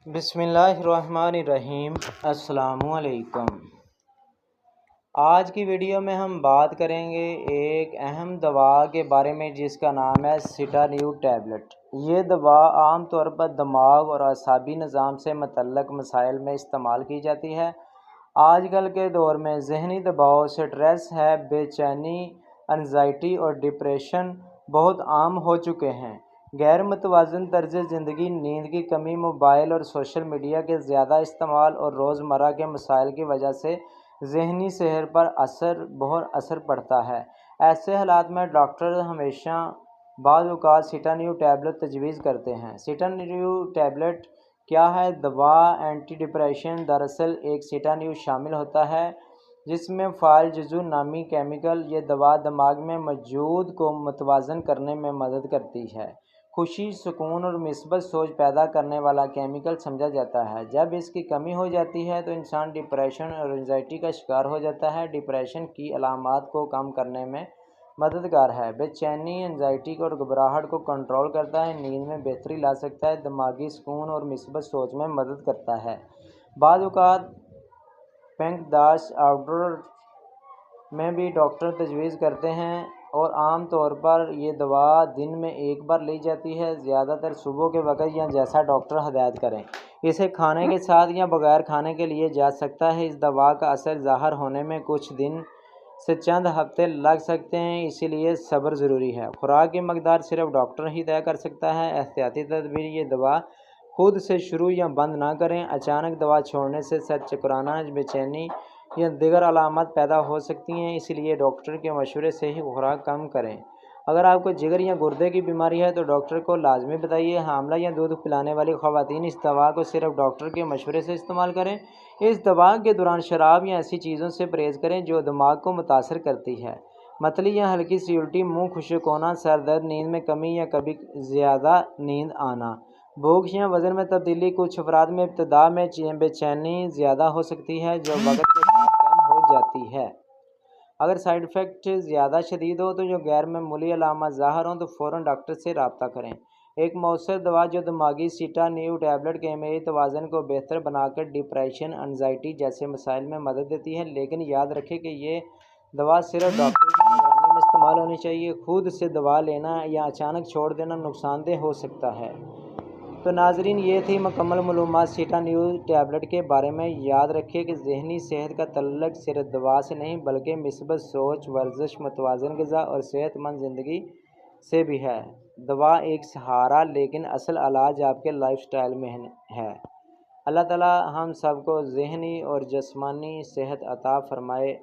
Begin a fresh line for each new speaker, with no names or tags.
بسم اللہ الرحمن الرحیم۔ السلام علیکم۔ آج کی ویڈیو میں ہم بات کریں گے ایک اہم دوا کے بارے میں جس کا نام ہے سیٹانیو ٹیبلٹ۔ یہ دوا عام طور پر دماغ اور اعصابی نظام سے متعلق مسائل میں استعمال کی جاتی ہے۔ آج کل کے دور میں ذہنی دباؤ، سٹریس ہے، بے چینی، انزائٹی اور ڈپریشن بہت عام ہو چکے ہیں۔ غیر متوازن طرز زندگی، نیند کی کمی، موبائل اور سوشل میڈیا کے زیادہ استعمال اور روزمرہ کے مسائل کی وجہ سے ذہنی صحت پر بہت اثر پڑتا ہے۔ ایسے حالات میں ڈاکٹر ہمیشہ بعض اوقات سیٹانیو ٹیبلٹ تجویز کرتے ہیں۔ سیٹانیو ٹیبلٹ کیا ہے؟ دوا اینٹی ڈپریشن۔ دراصل ایک سیٹانیو شامل ہوتا ہے جس میں فعال جزو نامی کیمیکل۔ یہ دوا دماغ میں موجود کو متوازن کرنے میں مدد کرتی ہے۔ خوشی، سکون اور مثبت سوچ پیدا کرنے والا کیمیکل سمجھا جاتا ہے۔ جب اس کی کمی ہو جاتی ہے تو انسان ڈپریشن اور انزائٹی کا شکار ہو جاتا ہے۔ ڈپریشن کی علامات کو کم کرنے میں مددگار ہے۔ بے چینی، انزائٹی اور گھبراہٹ کو کنٹرول کرتا ہے۔ نیند میں بہتری لا سکتا ہے۔ دماغی سکون اور مثبت سوچ میں مدد کرتا ہے۔ بعض اوقات پنکھداشت آؤٹ ڈور میں بھی ڈاکٹر تجویز کرتے ہیں اور عام طور پر یہ دوا دن میں ایک بار لی جاتی ہے، زیادہ تر صبح کے وقت یا جیسا ڈاکٹر ہدایت کریں۔ اسے کھانے کے ساتھ یا بغیر کھانے کے لیا جا سکتا ہے۔ اس دوا کا اثر ظاہر ہونے میں کچھ دن سے چند ہفتے لگ سکتے ہیں، اسی لیے صبر ضروری ہے۔ خوراک کی مقدار صرف ڈاکٹر ہی طے کر سکتا ہے۔ احتیاطی تدابیر: یہ دوا خود سے شروع یا بند نہ کریں۔ اچانک دوا چھوڑنے سے سر چکرانا، بے چینی یا دیگر علامات پیدا ہو سکتی ہیں، اس لیے ڈاکٹر کے مشورے سے ہی خوراک کم کریں۔ اگر آپ کو جگر یا گردے کی بیماری ہے تو ڈاکٹر کو لازمی بتائیے۔ حاملہ یا دودھ پلانے والی خواتین اس دوا کو صرف ڈاکٹر کے مشورے سے استعمال کریں۔ اس دوا کے دوران شراب یا ایسی چیزوں سے پرہیز کریں جو دماغ کو متاثر کرتی ہے۔ متلی یا ہلکی سی الٹی، منہ خشک ہونا، سر درد، نیند میں کمی یا کبھی زیادہ نیند آنا، بھوک یا وزن میں تبدیلی۔ کچھ افراد میں ابتدا میں بے چینی زیادہ ہو سکتی ہے جو وقت کے ساتھ کم ہو جاتی ہے۔ اگر سائیڈ افیکٹ زیادہ شدید ہو تو یا غیر معمولی علامات ظاہر ہوں تو فوراً ڈاکٹر سے رابطہ کریں۔ ایک مؤثر دوا جو دماغی سیٹانیو ٹیبلٹ کیمیائی توازن کو بہتر بنا کر ڈپریشن، انزائٹی جیسے مسائل میں مدد دیتی ہے، لیکن یاد رکھیں کہ یہ دوا صرف ڈاکٹر کی نگرانی میں استعمال ہونی چاہیے۔ خود سے دوا لینا یا اچانک چھوڑ دینا نقصان دہ ہو سکتا ہے۔ تو ناظرین، یہ تھی مکمل معلومات سیٹانیو ٹیبلٹ کے بارے میں۔ یاد رکھیں کہ ذہنی صحت کا تعلق صرف دوا سے نہیں بلکہ مثبت سوچ، ورزش، متوازن غذا اور صحت مند زندگی سے بھی ہے۔ دوا ایک سہارا لیکن اصل علاج آپ کے لائف سٹائل میں ہے۔ اللہ تعالی ہم سب کو ذہنی اور جسمانی صحت عطا فرمائے۔